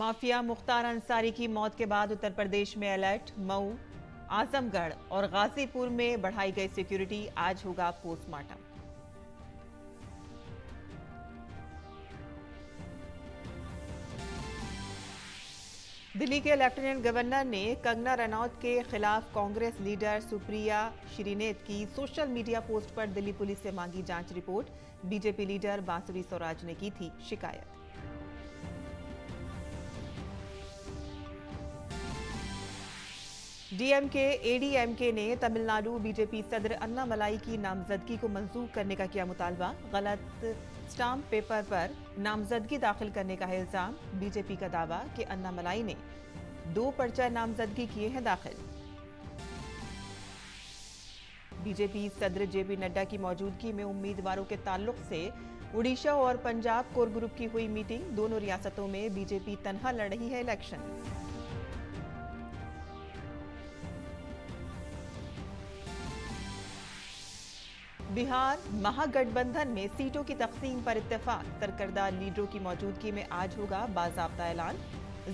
Mafia Mukhtar Ansari की मौत के बाद उत्तर प्रदेश में अलर्ट। मऊ, आजमगढ़ और गाजीपुर में बढ़ाई गई सिक्योरिटी। आज होगा पोस्टमार्टम। दिल्ली के लेफ्टिनेंट गवर्नर ने कंगना रनौत के खिलाफ कांग्रेस लीडर सुप्रिया श्रीनेत की सोशल मीडिया पोस्ट पर दिल्ली पुलिस से मांगी जांच रिपोर्ट। बीजेपी लीडर बांसुरी स्वराज ने की थी शिकायत। डीएमके एडीएमके ने तमिलनाडु बीजेपी सदर अन्नामलाई की नामजदगी को मंजूर करने का किया मुतालबा। गलत स्टाम्प पेपर पर नामजदगी दाखिल करने का है इल्जाम। बीजेपी का दावा कि अन्नामलाई ने 2 पर्चा नामजदगी किए हैं दाखिल। बीजेपी सदर जेपी नड्डा की मौजूदगी में उम्मीदवारों के ताल्लुक से उड़ीसा और पंजाब कोर ग्रुप की हुई मीटिंग। दोनों रियासतों में बीजेपी तनहा लड़ रही है इलेक्शन। बिहार महागठबंधन में सीटों की तकसीम पर इत्तेफाक। सरकर्दा लीडरों की मौजूदगी में आज होगा बाज़ाब्ता ऐलान।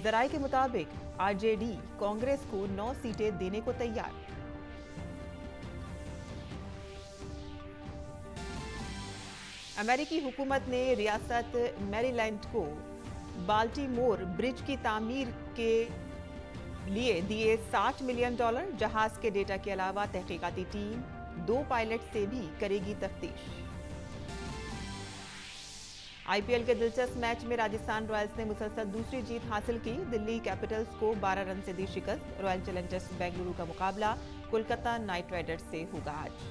जराये के मुताबिक आरजेडी कांग्रेस को 9 सीटें देने को तैयार। अमेरिकी हुकूमत ने रियासत मैरीलैंड को बाल्टीमोर ब्रिज की तामीर के लिए दिए $60 मिलियन। जहाज के डेटा के अलावा तहकीकाती टीम 2 पायलट से भी करेगी तफ्तीश। आईपीएल के दिलचस्प मैच में राजस्थान रॉयल्स ने मुसलसल दूसरी जीत हासिल की। दिल्ली कैपिटल्स को 12 रन से दी शिकस्त। रॉयल चैलेंजर्स बेंगलुरु का मुकाबला कोलकाता नाइट राइडर्स से होगा आज।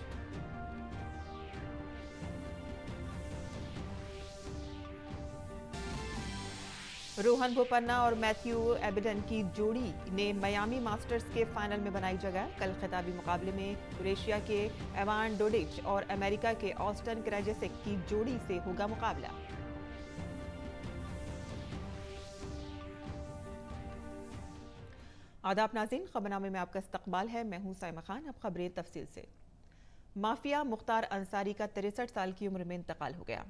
रोहन बोपन्ना और मैथ्यू एबिडन की जोड़ी ने मियामी मास्टर्स के फाइनल में बनाई जगह। कल खिताबी मुकाबले में क्रोएशिया के एवान डोडिच और अमेरिका के ऑस्टन क्रेजेसिक की जोड़ी से होगा मुकाबला। आदाब नाज़रीन, खबरनामे में आपका इस्तकबाल है। मैं हूं साइमा खान। अब खबरें तफसील से। माफिया मुख्तार अंसारी का 63 साल की उम्र में इंतकाल हो गया।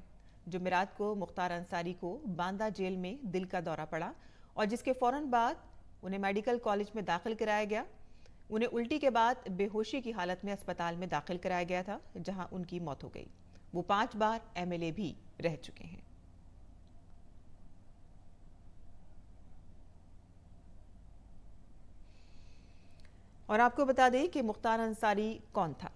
जुमेरात को मुख्तार अंसारी को बांदा जेल में दिल का दौरा पड़ा और जिसके फौरन बाद उन्हें मेडिकल कॉलेज में दाखिल कराया गया। उन्हें उल्टी के बाद बेहोशी की हालत में अस्पताल में दाखिल कराया गया था, जहां उनकी मौत हो गई। वो 5 बार एमएलए भी रह चुके हैं। और आपको बता दें कि मुख्तार अंसारी कौन था।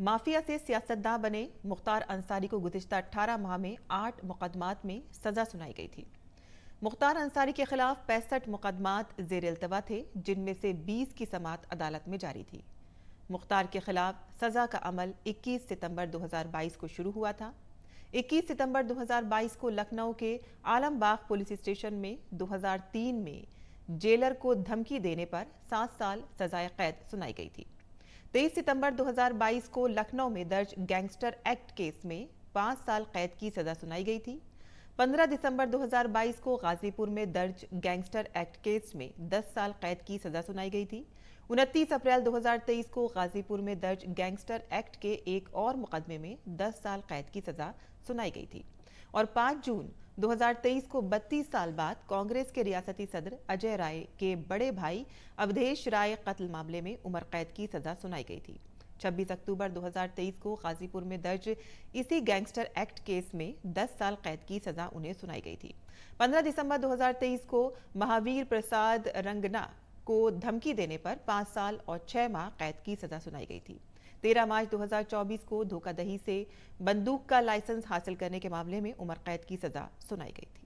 माफिया से सियासतदान बने मुख्तार अंसारी को गुज़िश्ता 18 माह में 8 मुकदमात में सजा सुनाई गई थी। मुख्तार अंसारी के खिलाफ 65 मुकदमात ज़ेर इल्तवा थे, जिनमें से 20 की समाअत अदालत में जारी थी। मुख्तार के खिलाफ सजा का अमल 21 सितंबर 2022 को शुरू हुआ था। 21 सितंबर 2022 को लखनऊ के आलमबाग पुलिस स्टेशन में 2003 में जेलर को धमकी देने पर 7 साल सजाए कैद सुनाई गई थी। 23 सितंबर 2022 को लखनऊ में दर्ज गैंगस्टर एक्ट केस में 5 साल कैद की सजा सुनाई गई थी। 15 दिसंबर 2022 को गाजीपुर में दर्ज गैंगस्टर एक्ट केस में 10 साल कैद की सजा सुनाई गई थी। 29 अप्रैल 2023 को गाजीपुर में दर्ज गैंगस्टर एक्ट के एक और मुकदमे में 10 साल कैद की सजा सुनाई गई थी। और 5 जून 2023 को 32 साल बाद कांग्रेस के रियासती सदर अजय राय के बड़े भाई अवधेश राय कत्ल मामले में उम्र कैद की सजा सुनाई गई थी। 26 अक्टूबर 2023 को गाजीपुर में दर्ज इसी गैंगस्टर एक्ट केस में 10 साल कैद की सजा उन्हें सुनाई गई थी। 15 दिसंबर 2023 को महावीर प्रसाद रंगना को धमकी देने पर 5 साल और 6 माह कैद की सजा सुनाई गई थी। 13 मार्च 2024 को धोखाधड़ी से बंदूक का लाइसेंस हासिल करने के मामले में उम्र कैद की सजा सुनाई गई थी।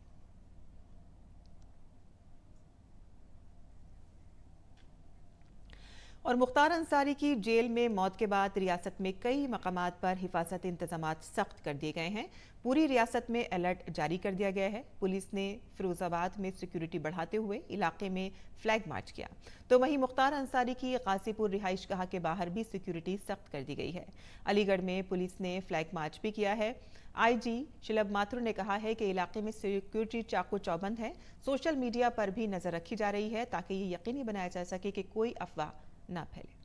और मुख्तार अंसारी की जेल में मौत के बाद रियासत में कई मकामात पर हिफाजती इंतजामात सख्त कर दिए गए हैं। पूरी रियासत में अलर्ट जारी कर दिया गया है। पुलिस ने फिरोजाबाद में सिक्योरिटी बढ़ाते हुए इलाके में फ्लैग मार्च किया, तो वहीं मुख्तार अंसारी की गाजीपुर रिहाइशगाह के बाहर भी सिक्योरिटी सख्त कर दी गई है। अलीगढ़ में पुलिस ने फ्लैग मार्च भी किया है। आईजी शिलभ माथुर ने कहा है कि इलाके में सिक्योरिटी चाको चौबंद है। सोशल मीडिया पर भी नजर रखी जा रही है ताकि ये यकीनी बनाया जा सके कि कोई अफवाह ना फैले।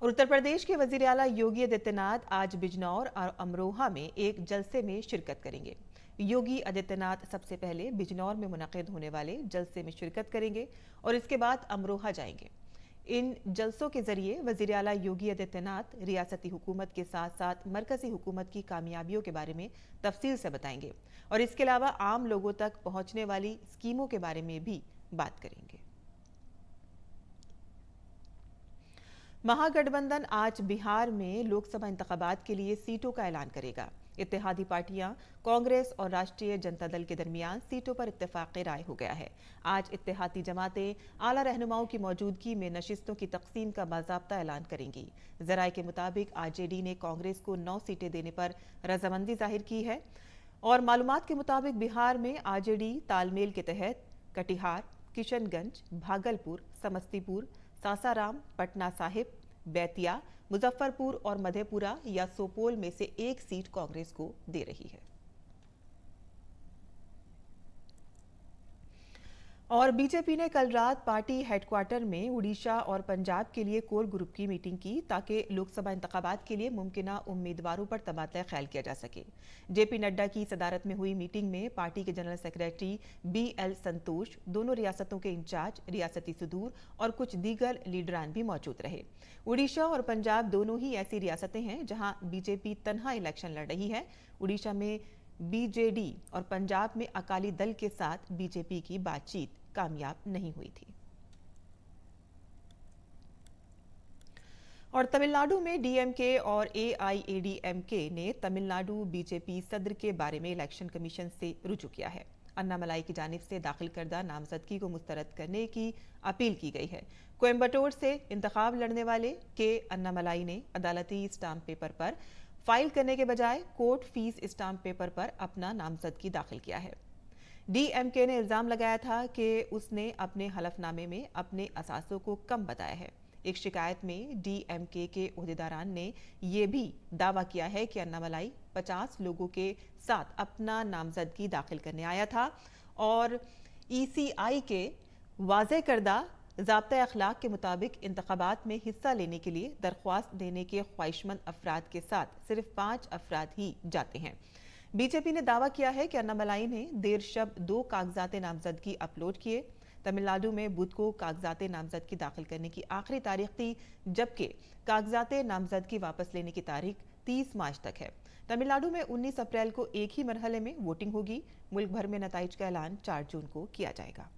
और उत्तर प्रदेश के वजीर आला योगी आदित्यनाथ आज बिजनौर और अमरोहा में एक जलसे में शिरकत करेंगे। योगी आदित्यनाथ सबसे पहले बिजनौर में मुनक़िद होने वाले जलसे में शिरकत करेंगे और इसके बाद अमरोहा जाएंगे। इन जलसों के जरिए वज़ीर आला योगी आदित्यनाथ रियासती हुकूमत के साथ साथ मरकजी हुकूमत की कामयाबियों के बारे में तफसील से बताएंगे और इसके अलावा आम लोगों तक पहुंचने वाली स्कीमों के बारे में भी बात करेंगे। महागठबंधन आज बिहार में लोकसभा इंतखाबात के लिए सीटों का ऐलान करेगा। इत्तेहादी पार्टियां कांग्रेस और राष्ट्रीय जनता दल के दरमियान सीटों पर इत्तेफाक राय हो गया है। आज इत्तेहादी जमातें आला रहनुमाओं की मौजूदगी में नशिस्तों की तकसीम का बाज़ाब्ता ऐलान करेंगी। ज़राए के मुताबिक आरजेडी ने कांग्रेस को 9 सीटें देने पर रजामंदी जाहिर की है और मालूमात के मुताबिक बिहार में आरजेडी तालमेल के तहत कटिहार, किशनगंज, भागलपुर, समस्तीपुर, सासाराम, पटना साहिब, बेतिया, मुजफ्फरपुर और मधेपुरा या सोपोल में से एक सीट कांग्रेस को दे रही है। और बीजेपी ने कल रात पार्टी हेडक्वार्टर में उड़ीसा और पंजाब के लिए कोर ग्रुप की मीटिंग की ताकि लोकसभा इंतखाबात के लिए मुमकिना उम्मीदवारों पर तबादला ख्याल किया जा सके। जेपी नड्डा की सदारत में हुई मीटिंग में पार्टी के जनरल सेक्रेटरी BL संतोष, दोनों रियासतों के इंचार्ज, रियासती सुदूर और कुछ दीगर लीडरान भी मौजूद रहे। उड़ीसा और पंजाब दोनों ही ऐसी रियासतें हैं जहां बीजेपी तनहा इलेक्शन लड़ रही है। उड़ीसा में BJD और पंजाब में अकाली दल के साथ बीजेपी की बातचीत कामयाब नहीं हुई थी। और तमिलनाडु में DMK और AIADMK ने तमिलनाडु बीजेपी सदर के बारे में इलेक्शन कमीशन से रुजू किया है। अन्नामलाई की जानिब से दाखिल करदा नामजदगी को मुस्तरद करने की अपील की गई है। कोयम्बटूर से इंतखाब लड़ने वाले के अन्नामलाई ने अदालती स्टाम्प पेपर पर फाइल करने के बजाय कोर्ट फीस स्टाम्प पेपर पर अपना नामजदगी दाखिल किया है। DMK ने इल्जाम लगाया था कि उसने अपने हलफनामे में अपने असासों को कम बताया है। एक शिकायत में DMK के ओहदेदारान ने यह भी दावा किया है कि अन्नामलाई 50 लोगों के साथ अपना नामजदगी दाखिल करने आया था और ECI के वाज़े करदा ज़ाब्ता अखलाक के मुताबिक इंतखाबात में हिस्सा लेने के लिए दरख्वास्त देने के ख्वाहिशमंद अफराद के साथ सिर्फ 5 अफराद ही जाते हैं। बीजेपी ने दावा किया है कि अन्नामलाई ने देर शब 2 कागजात नामजदगी अपलोड किए। तमिलनाडु में बुध को कागजात नामजदगी दाखिल करने की आखिरी तारीख थी, जबकि कागजात नामजदगी वापस लेने की तारीख 30 मार्च तक है। तमिलनाडु में 19 अप्रैल को एक ही मरहले में वोटिंग होगी। मुल्क भर में नताइज का ऐलान 4 जून को किया जाएगा।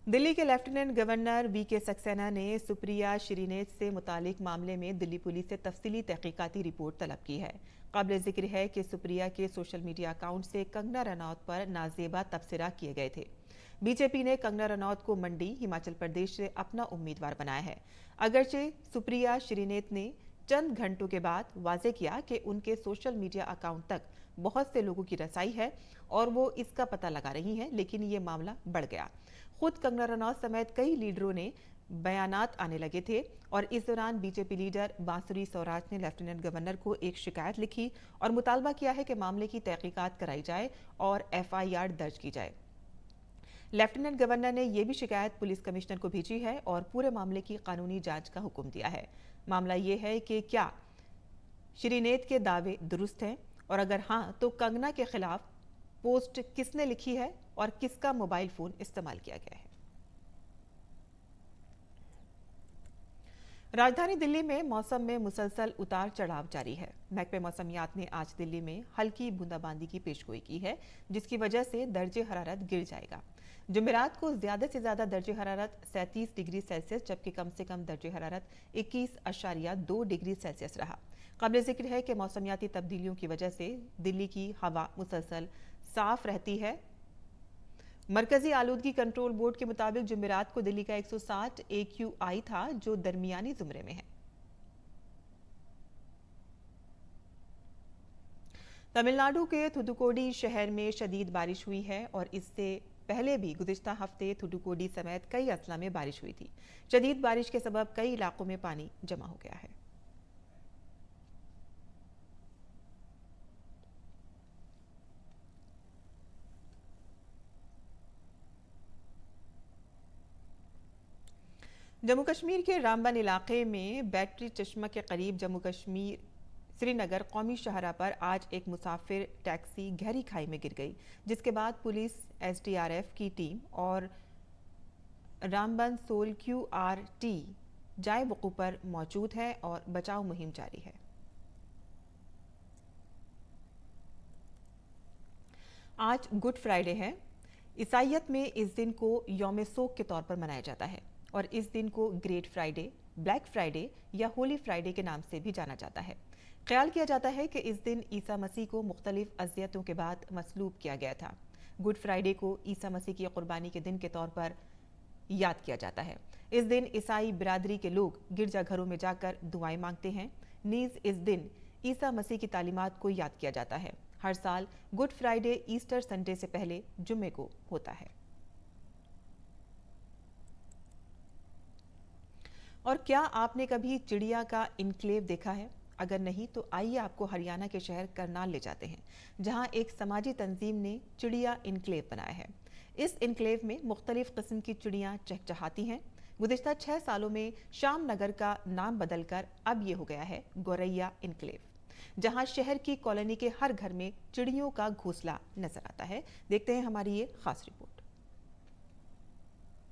दिल्ली के लेफ्टिनेंट गवर्नर VK सक्सेना ने सुप्रिया श्रीनेत से मुतालिक मामले में दिल्ली पुलिस से तफसीली तहकीकाती रिपोर्ट तलब की है। काबिल जिक्र है कि सुप्रिया के सोशल मीडिया अकाउंट से कंगना रनौत पर नाजेबा तबसरा किए गए थे। बीजेपी ने कंगना रनौत को मंडी, हिमाचल प्रदेश से अपना उम्मीदवार बनाया है। अगरचे सुप्रिया श्रीनेत ने चंद घंटों के बाद वाजे किया कि उनके सोशल मीडिया अकाउंट तक बहुत से लोगों की रसाई है और वो इसका पता लगा रही हैं, लेकिन ये मामला बढ़ गया। खुद कंगना रनौत समेत कई लीडरों ने बयानात आने लगे थे और इस दौरान बीजेपी लीडर बांसुरी स्वराज ने लेफ्टिनेंट गवर्नर को एक शिकायत लिखी और मुतालबा किया है कि मामले की तहकीकात कराई जाए और FIR दर्ज की जाए। लेफ्टिनेंट गवर्नर ने यह भी शिकायत पुलिस कमिश्नर को भेजी है और पूरे मामले की कानूनी जांच का हुक्म दिया है। मामला ये है कि क्या श्रीनेत के दावे दुरुस्त हैं और अगर हां तो कंगना के खिलाफ पोस्ट किसने लिखी है और किसका मोबाइल फोन इस्तेमाल किया गया है। राजधानी दिल्ली में मौसम में मुसलसल उतार चढ़ाव जारी है। महकमे मौसमियात ने आज दिल्ली में हल्की बूंदाबांदी की पेशगोई की है, जिसकी वजह से दर्जे हरारत गिर जाएगा। जुमेरात को ज्यादा से ज्यादा दर्जे हरारत 37 डिग्री सेल्सियस जबकि कम से कम दर्जे हरारत 21.2 डिग्री सेल्सियस रहा। काबिल जिक्र है कि मौसमियाती तब्दीलियों की वजह से दिल्ली की हवा मुसलसल साफ रहती है। मरकजी आलूदगी कंट्रोल बोर्ड के मुताबिक जुमेरात को दिल्ली का 160 AQI था, जो दरमियानी जुमरे में है। तमिलनाडु के थुथुकोडी शहर में शदीद बारिश हुई है और इससे पहले भी गुज़िश्ता हफ्ते थुथुकोडी समेत कई अजला में बारिश हुई थी। शदीद बारिश के सबब कई इलाकों में पानी जमा हो गया है। जम्मू कश्मीर के रामबन इलाके में बैटरी चश्मा के करीब जम्मू कश्मीर श्रीनगर कौमी शाहराह पर आज एक मुसाफिर टैक्सी गहरी खाई में गिर गई, जिसके बाद पुलिस, एसडीआरएफ की टीम और रामबन सोल QRT जाए वक़ूफ़ पर मौजूद है और बचाव मुहिम जारी है। आज गुड फ्राइडे है। ईसाइयत में इस दिन को यौम सोक के तौर पर मनाया जाता है और इस दिन को ग्रेट फ्राइडे, ब्लैक फ्राइडे या होली फ्राइडे के नाम से भी जाना जाता है। ख्याल किया जाता है कि इस दिन ईसा मसीह को मुख्तलिफ अज़ियतों के बाद मसलूब किया गया था। गुड फ्राइडे को ईसा मसीह की कुर्बानी के दिन के तौर पर याद किया जाता है। इस दिन ईसाई बिरादरी के लोग गिरजाघरों में जाकर दुआएं मांगते हैं। नीज इस दिन ईसा मसीह की तालीमात को याद किया जाता है। हर साल गुड फ्राइडे ईस्टर संडे से पहले जुम्मे को होता है। और क्या आपने कभी चिड़िया का इनक्लेव देखा है? अगर नहीं तो आइए आपको हरियाणा के शहर करनाल ले जाते हैं, जहां एक समाजी तंजीम ने चिड़िया इनक्लेव बनाया है। इस इनक्लेव में मुख्तलिफ किस्म की चिड़ियाँ चहचहाती हैं। गुज़िश्ता 6 सालों में श्याम नगर का नाम बदलकर अब ये हो गया है गोरैया इनक्लेव, जहां शहर की कॉलोनी के हर घर में चिड़ियों का घोंसला नजर आता है। देखते हैं हमारी ये खास रिपोर्ट।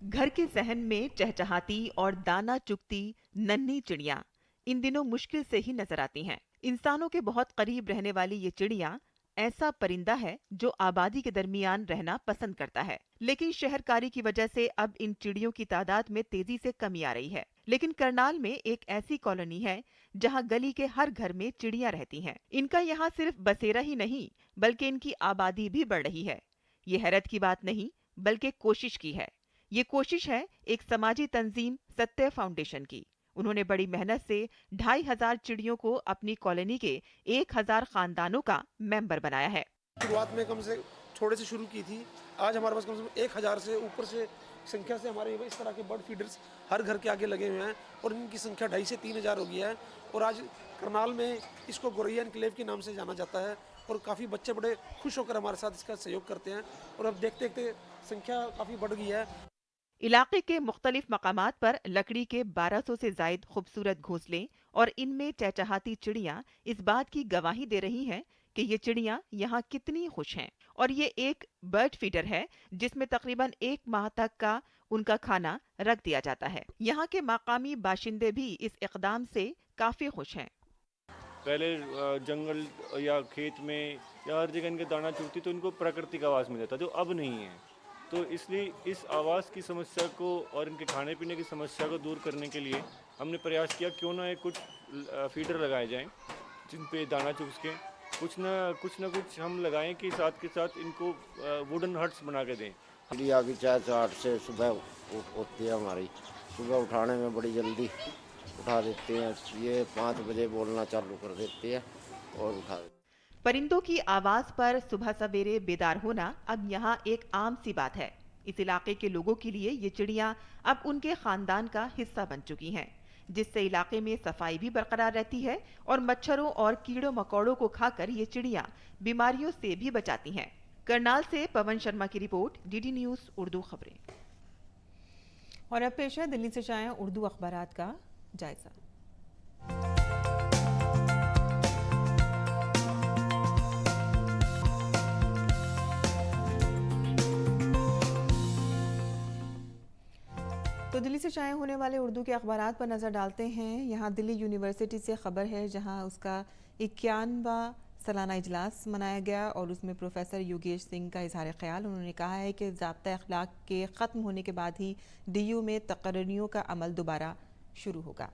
घर के सहन में चहचहाती और दाना चुगती नन्ही चिड़ियां इन दिनों मुश्किल से ही नजर आती हैं। इंसानों के बहुत करीब रहने वाली ये चिड़िया ऐसा परिंदा है जो आबादी के दरमियान रहना पसंद करता है, लेकिन शहरकारी की वजह से अब इन चिड़ियों की तादाद में तेजी से कमी आ रही है। लेकिन करनाल में एक ऐसी कॉलोनी है जहां गली के हर घर में चिड़ियां रहती हैं। इनका यहाँ सिर्फ बसेरा ही नहीं बल्कि इनकी आबादी भी बढ़ रही है। ये हैरत की बात नहीं बल्कि कोशिश की है। ये कोशिश है एक समाजी तंजीम सत्य फाउंडेशन की। उन्होंने बड़ी मेहनत से 2500 चिड़ियों को अपनी कॉलोनी के 1000 खानदानों का मेंबर बनाया है। शुरुआत में कम से थोड़े से शुरू की थी, आज हमारे पास कम से कम 1000 से ऊपर से संख्या से हमारे इस तरह के बर्ड फीडर्स हर घर के आगे लगे हुए हैं और इनकी संख्या 2500 से 3000 हो गई है। और आज करनाल में इसको गोरैया इनक्लेव के नाम से जाना जाता है और काफ़ी बच्चे बड़े खुश होकर हमारे साथ इसका सहयोग करते हैं और अब देखते देखते संख्या काफ़ी बढ़ गई है। इलाके के मुख्तलिफ मकामात पर लकड़ी के 1200 से जायद खूबसूरत घोंसले और इनमें चहचहाती चिड़ियां इस बात की गवाही दे रही हैं कि ये चिड़ियां यहाँ कितनी खुश हैं। और ये एक बर्ड फीडर है जिसमें तकरीबन 1 माह तक का उनका खाना रख दिया जाता है। यहाँ के मकामी बाशिंदे भी इस इकदाम से काफी खुश हैं। पहले जंगल या खेत में या हर जगह इनके दाना चुगती तो इनको प्राकृतिक आवास मिला था, जो अब नहीं है। तो इसलिए इस आवास की समस्या को और इनके खाने पीने की समस्या को दूर करने के लिए हमने प्रयास किया क्यों ना कुछ फीडर लगाए जाएं जिन पे दाना चुग के कुछ ना कुछ हम लगाएं कि साथ के साथ इनको वुडन हट्स बना के दें। चिड़िया की चाय 8 से सुबह होती है हमारी। सुबह उठाने में बड़ी जल्दी उठा देते हैं, ये 5 बजे बोलना चालू कर देती है और उठा देते हैं। परिंदों की आवाज पर सुबह सवेरे बेदार होना अब यहाँ एक आम सी बात है। इस इलाके के लोगों के लिए ये चिड़ियां अब उनके खानदान का हिस्सा बन चुकी हैं, जिससे इलाके में सफाई भी बरकरार रहती है और मच्छरों और कीड़ों मकोड़ों को खाकर ये चिड़ियां बीमारियों से भी बचाती हैं। करनाल से पवन शर्मा की रिपोर्ट, DD न्यूज उर्दू खबरें। और अब पेश है दिल्ली से शाया उर्दू अखबारात का जायजा। तो दिल्ली से शाया होने वाले उर्दू के अखबारात पर नज़र डालते हैं। यहाँ दिल्ली यूनिवर्सिटी से खबर है, जहाँ उसका 51वां सालाना इजलास मनाया गया और उसमें प्रोफेसर योगेश सिंह का इजहार ख्याल। उन्होंने कहा है कि ज़ाब्ता अखलाक के ख़त्म होने के बाद ही DU में तकर्रियों का अमल दोबारा शुरू होगा।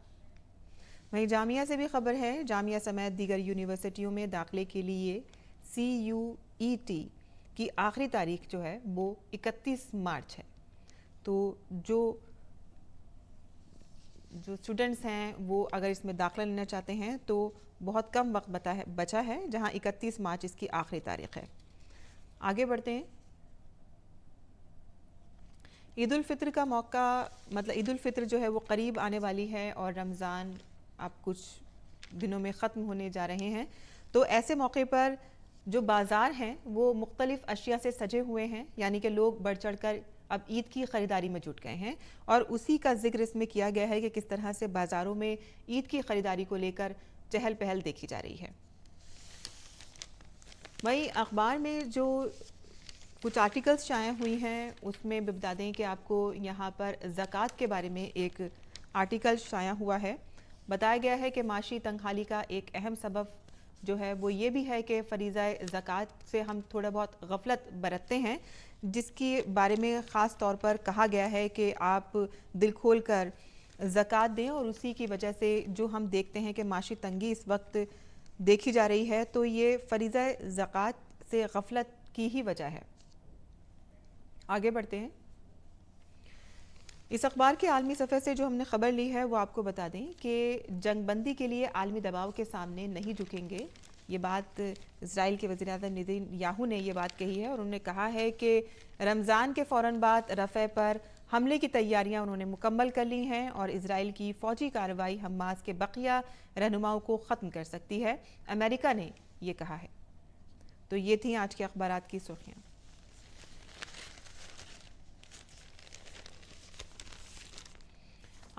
वहीं जामिया से भी खबर है, जामिया समेत दीगर यूनिवर्सिटियों में दाखिले के लिए CUET की आखिरी तारीख जो है वो 31 मार्च है। तो जो स्टूडेंट्स हैं वो अगर इसमें दाखिला लेना चाहते हैं तो बहुत कम वक्त बचा है, जहां 31 मार्च इसकी आखिरी तारीख है। आगे बढ़ते हैं। ईद उल फित्र का मौका, मतलब ईद उल फित्र जो है वो करीब आने वाली है और रमज़ान अब कुछ दिनों में ख़त्म होने जा रहे हैं। तो ऐसे मौके पर जो बाज़ार हैं वो मुख्तलिफ़ अशिया से सजे हुए हैं, यानी कि लोग बढ़ चढ़ कर अब ईद की ख़रीदारी में जुट गए हैं और उसी का जिक्र इसमें किया गया है कि किस तरह से बाज़ारों में ईद की ख़रीदारी को लेकर चहल पहल देखी जा रही है। वहीं अखबार में जो कुछ आर्टिकल्स शाया हुई हैं उसमें भी बता दें कि आपको यहाँ पर ज़कात के बारे में एक आर्टिकल शाया हुआ है। बताया गया है कि माशी तंगहाली का एक अहम सबब जो है वो ये भी है कि फ़रीज़ा ज़कात से हम थोड़ा बहुत गफलत बरतते हैं, जिसके बारे में ख़ास तौर पर कहा गया है कि आप दिल खोल कर ज़कात दें, और उसी की वजह से जो हम देखते हैं कि माशी तंगी इस वक्त देखी जा रही है, तो ये फ़रीज़ा ज़कात से गफलत की ही वजह है। आगे बढ़ते हैं। इस अखबार के आलमी सफ़े से जो हमने खबर ली है वो आपको बता दें कि जंगबंदी के लिए आलमी दबाव के सामने नहीं झुकेंगे। ये बात इजराइल के वज़ीर-ए-आज़म नेतन्याहू ने ये बात कही है, और उन्होंने कहा है कि रमज़ान के फ़ौरन बाद रफ़े पर हमले की तैयारियां उन्होंने मुकम्मल कर ली हैं, और इजराइल की फ़ौजी कार्रवाई हमास के बकिया रहनुमाओं को ख़त्म कर सकती है, अमेरिका ने ये कहा है। तो ये थी आज के अखबारात की सुर्खियाँ।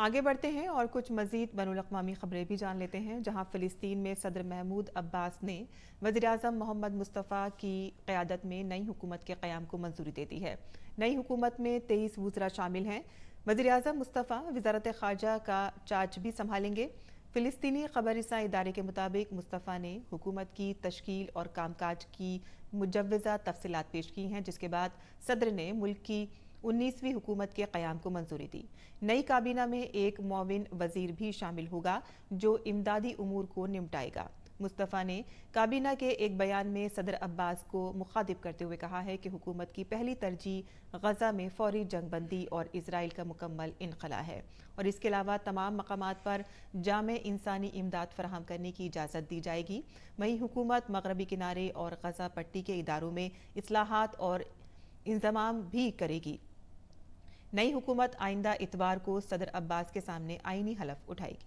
आगे बढ़ते हैं और कुछ मज़ीद बैनुल-अक़वामी खबरें भी जान लेते हैं, जहां फ़िलिस्तीन में सदर महमूद अब्बास ने वज़ीर-ए-आज़म मोहम्मद मुस्तफ़ा की क़यादत में नई हुकूमत के क़याम को मंजूरी दे दी है। नई हुकूमत में 23 वज़रा शामिल हैं। वज़ीर-ए-आज़म मुस्तफ़ा वज़ारत ख़ारजा का चार्ज भी संभालेंगे। फ़िलिस्तीनी ख़बररसां इदारे के मुताबिक मुस्तफ़ा ने हुकूमत की तश्कील और कामकाज की मुजव्वज़ा तफ़सीलात पेश की हैं, जिसके बाद सदर ने मुल्क की 19वीं हुकूमत के क़याम को मंजूरी दी। नई काबीना में एक मुआविन वज़ीर भी शामिल होगा जो इमदादी उमूर को निपटाएगा। मुस्तफ़ा ने काबीना के एक बयान में सदर अब्बास को मुखातिब करते हुए कहा है कि हुकूमत की पहली तरजीह गज़ा में फ़ौरी जंगबंदी और इजराइल का मुकम्मल इनखला है, और इसके अलावा तमाम मकामात पर जामे इंसानी इमदाद फराहम करने की इजाज़त दी जाएगी। वहीं हुकूमत मगरबी किनारे और गज़ा पट्टी के इदारों में इस्लाहात और इंतज़ाम भी करेगी। नई हुकूमत आइंदा इतवार को सदर अब्बास के सामने आईनी हलफ उठाएगी।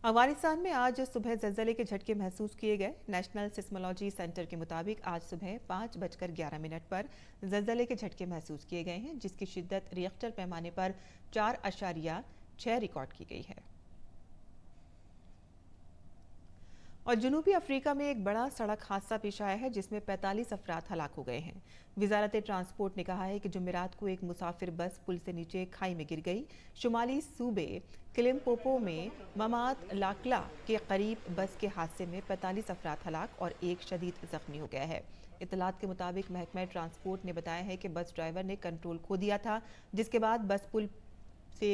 अफगानिस्तान में आज सुबह ज़लज़ले के झटके महसूस किए गए। नेशनल सिस्मोलॉजी सेंटर के मुताबिक आज सुबह 5:11 पर ज़लज़ले के झटके महसूस किए गए हैं, जिसकी शिद्दत रिएक्टर पैमाने पर 4.6 रिकॉर्ड की गई है। और जनूबी अफ्रीका में एक बड़ा सड़क हादसा पेश आया है, जिसमें 45 अफराद हलाक हो गए हैं। वजारत ट्रांसपोर्ट ने कहा है कि जुमेरात को एक मुसाफिर बस पुल से नीचे खाई में गिर गई। शुमाली सूबे किलिम्पोपो में ममात लाकला के करीब बस के हादसे में 45 अफराद हलाक और एक शदीद जख्मी हो गया है। इतलात के मुताबिक महकमा ट्रांसपोर्ट ने बताया है कि बस ड्राइवर ने कंट्रोल खो दिया था, जिसके बाद बस पुल से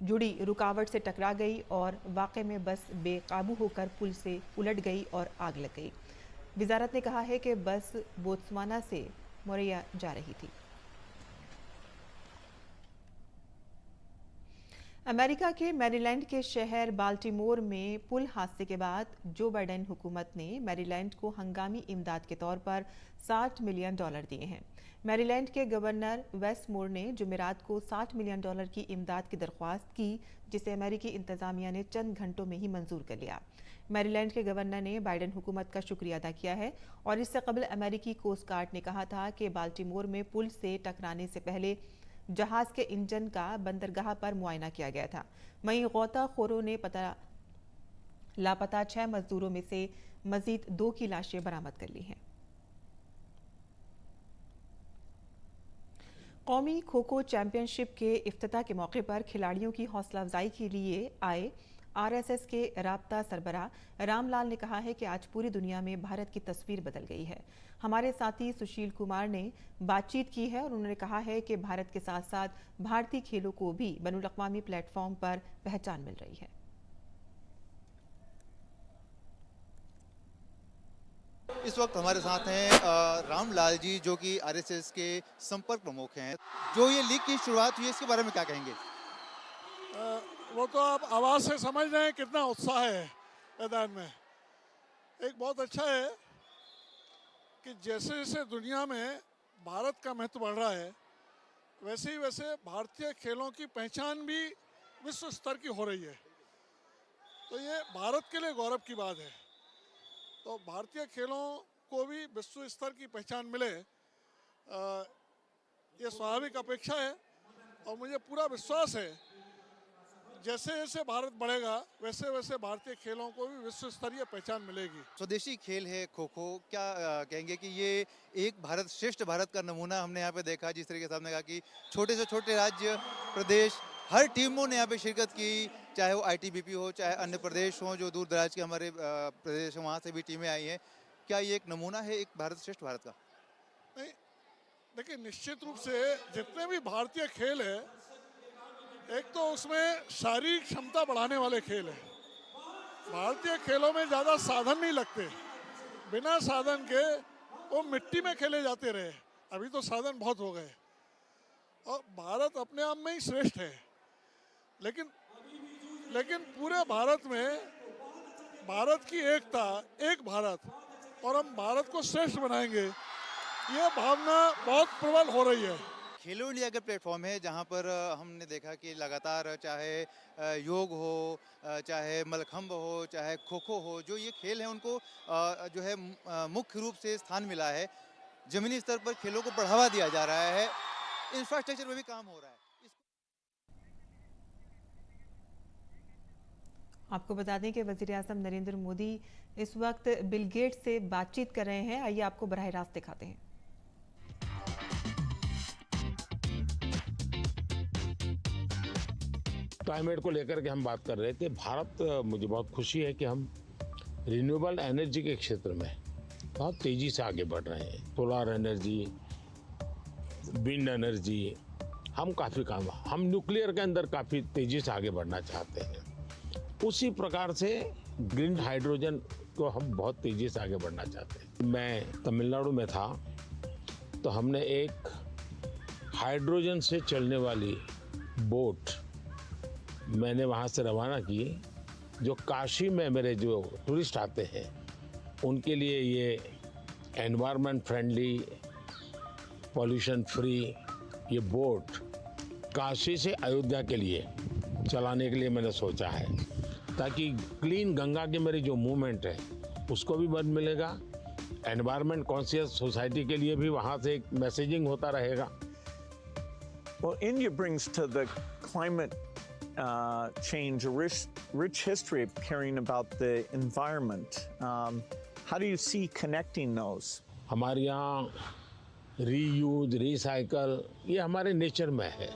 जुड़ी रुकावट से टकरा गई और वाक़े में बस बेकाबू होकर पुल से उलट गई और आग लग गई। वजारत ने कहा है कि बस बोत्सवाना से मोरिया जा रही थी। अमेरिका के मैरीलैंड के शहर बाल्टीमोर में पुल हादसे के बाद जो बाइडेन हुकूमत ने मैरीलैंड को हंगामी इमदाद के तौर पर $60 मिलियन दिए हैं। मैरीलैंड के गवर्नर वेस्टमोर ने जुमेरात को $60 मिलियन की इमदाद की दरख्वास्त की, जिसे अमेरिकी इंतजामिया ने चंद घंटों में ही मंजूर कर लिया। मैरीलैंड के गवर्नर ने बाइडेन हुकूमत का शुक्रिया अदा किया है, और इससे कबल अमेरिकी कोस्ट गार्ड ने कहा था कि बाल्टीमोर में पुल से टकराने से पहले जहाज के इंजन का बंदरगाह पर मुआयना किया गया था। वहीं गौताखोरों ने लापता 6 मजदूरों में से मजीद 2 की लाशें बरामद कर ली हैं। कौमी खो खो चैंपियनशिप के इफ्तिताह के मौके पर खिलाड़ियों की हौसला अफजाई के लिए आए RSS के राब्ता सरबराह रामलाल ने कहा है कि आज पूरी दुनिया में भारत की तस्वीर बदल गई है। हमारे साथी सुशील कुमार ने बातचीत की है और उन्होंने कहा है कि भारत के साथ साथ भारतीय खेलों को भी बैनुल-अक़वामी प्लेटफॉर्म पर पहचान मिल रही है। इस वक्त हमारे साथ हैं रामलाल जी, जो कि RSS के संपर्क प्रमुख हैं। जो ये लीग की शुरुआत हुई है, इसके बारे में क्या कहेंगे? वो तो आप आवाज़ से समझ रहे हैं कितना उत्साह है मैदान में। एक बहुत अच्छा है कि जैसे जैसे दुनिया में भारत का महत्व बढ़ रहा है, वैसे ही वैसे भारतीय खेलों की पहचान भी विश्व स्तर की हो रही है। तो ये भारत के लिए गौरव की बात है। तो भारतीय खेलों को भी विश्व स्तर की पहचान मिले, ये स्वाभाविक अपेक्षा है। और मुझे पूरा विश्वास है जैसे जैसे भारत बढ़ेगा वैसे वैसे भारतीय खेलों को भी विश्व स्तरीय पहचान मिलेगी। स्वदेशी खेल है खो खो, क्या कहेंगे कि ये एक भारत श्रेष्ठ भारत का नमूना हमने यहाँ पे देखा। जिस तरीके से आपने कहा कि छोटे से छोटे राज्य प्रदेश हर टीमों ने यहाँ पे शिरकत की, चाहे वो आईटीबीपी हो चाहे अन्य प्रदेश हों जो दूर दराज के हमारे प्रदेश हैं, वहाँ से भी टीमें आई हैं। क्या ये एक नमूना है एक भारत श्रेष्ठ भारत का? नहीं, देखिए निश्चित रूप से जितने भी भारतीय खेल है, एक तो उसमें शारीरिक क्षमता बढ़ाने वाले खेल है। भारतीय खेलों में ज़्यादा साधन नहीं लगते, बिना साधन के वो मिट्टी में खेले जाते रहे। अभी तो साधन बहुत हो गए और भारत अपने आप में ही श्रेष्ठ है। लेकिन पूरे भारत में भारत की एकता, एक भारत, और हम भारत को श्रेष्ठ बनाएंगे, ये भावना बहुत प्रबल हो रही है। खेलो इंडिया का प्लेटफॉर्म है जहाँ पर हमने देखा कि लगातार चाहे योग हो, चाहे मलखंब हो, चाहे खो खो हो, जो ये खेल हैं उनको जो है मुख्य रूप से स्थान मिला है। ज़मीनी स्तर पर खेलों को बढ़ावा दिया जा रहा है, इंफ्रास्ट्रक्चर में भी काम हो रहा है। आपको बता दें कि वज़ीर-ए-आज़म नरेंद्र मोदी इस वक्त बिल गेट्स से बातचीत कर रहे हैं। आइए आपको बराह रास्त दिखाते हैं। क्लाइमेट को लेकर के हम बात कर रहे थे। भारत, मुझे बहुत खुशी है कि हम रिन्यूएबल एनर्जी के क्षेत्र में बहुत तेज़ी से आगे बढ़ रहे हैं। सोलर एनर्जी, विंड एनर्जी, हम काफ़ी काम, हम न्यूक्लियर के अंदर काफ़ी तेज़ी से आगे बढ़ना चाहते हैं। उसी प्रकार से ग्रीन हाइड्रोजन को हम बहुत तेज़ी से आगे बढ़ना चाहते हैं। मैं तमिलनाडु में था तो हमने एक हाइड्रोजन से चलने वाली बोट मैंने वहाँ से रवाना की, जो काशी में मेरे जो टूरिस्ट आते हैं उनके लिए ये एनवायरनमेंट फ्रेंडली, पॉल्यूशन फ्री ये बोट काशी से अयोध्या के लिए चलाने के लिए मैंने सोचा है, ताकि क्लीन गंगा की मेरी जो मूवमेंट है उसको भी मदद मिलेगा। एनवायरनमेंट कॉन्शियस सोसाइटी के लिए भी वहाँ से एक मैसेजिंग होता रहेगा। Well, India brings to the climate change a rich history of caring about the environment. How do you see connecting those? हमारे यहाँ रीयूज, रिसाइकल ये हमारे नेचर में है।